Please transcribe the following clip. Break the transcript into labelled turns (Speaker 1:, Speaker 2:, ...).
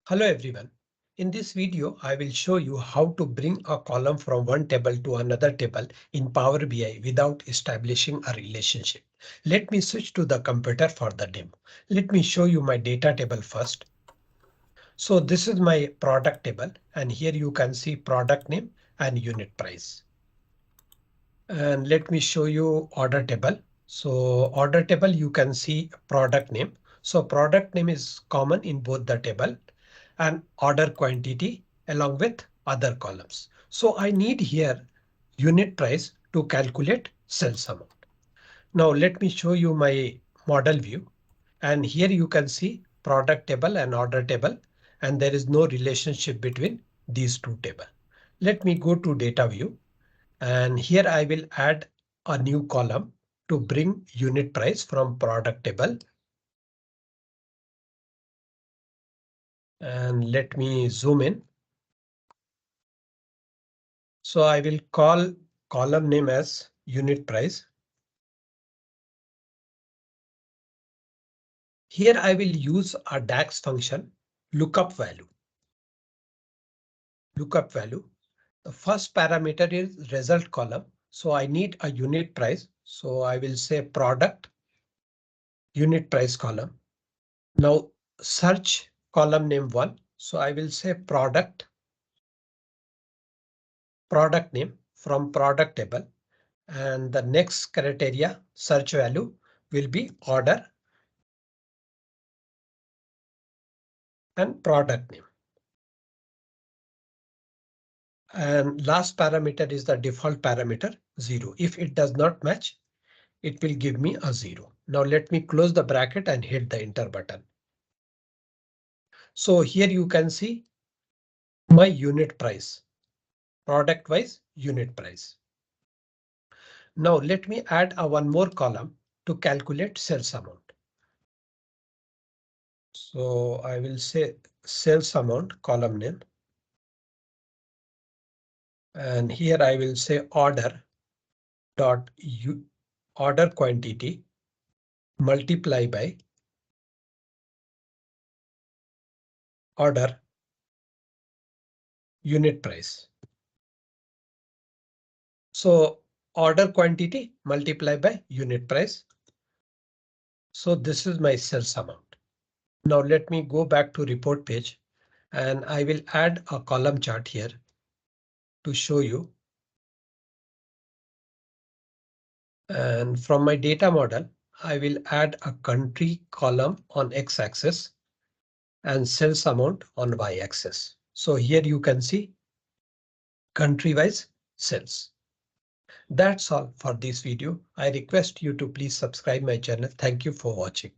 Speaker 1: Hello everyone. In this video, I will show you how to bring a column from one table to another table in Power BI without establishing a relationship. Let me switch to the computer for the demo. Let me show you my data table first. So this is my product table, and here you can see product name and unit price. And let me show you order table. So order table, you can see product name. So product name is common in both the table and order quantity along with other columns. So I need here unit price to calculate sales amount. Now let me show you my model view. And here you can see product table and order table, and there is no relationship between these two tables. Let me go to data view. And here I will add a new column to bring unit price from product table. And let me zoom in. So I will call column name as unit price. Here I will use a DAX function, lookup value. Lookup value. The first parameter is result column. So I need a unit price. So I will say product unit price column. Now search column name 1. So I will say product name from product table, and the next criteria search value will be order and product name. And last parameter is the default parameter 0. If it does not match, it will give me a 0. Now let me close the bracket and hit the enter button. So here you can see my unit price, product wise unit price. Now let me add a one more column to calculate sales amount. So I will say sales amount column name. And here I will say order order quantity multiply by order unit price. So order quantity multiply by unit price. So this is my sales amount. Now let me go back to report page, and I will add a column chart here to show you. And from my data model, I will add a country column on x-axis and sales amount on y-axis. So here you can see country-wise sales. That's all for this video. I request you to please subscribe my channel. Thank you for watching.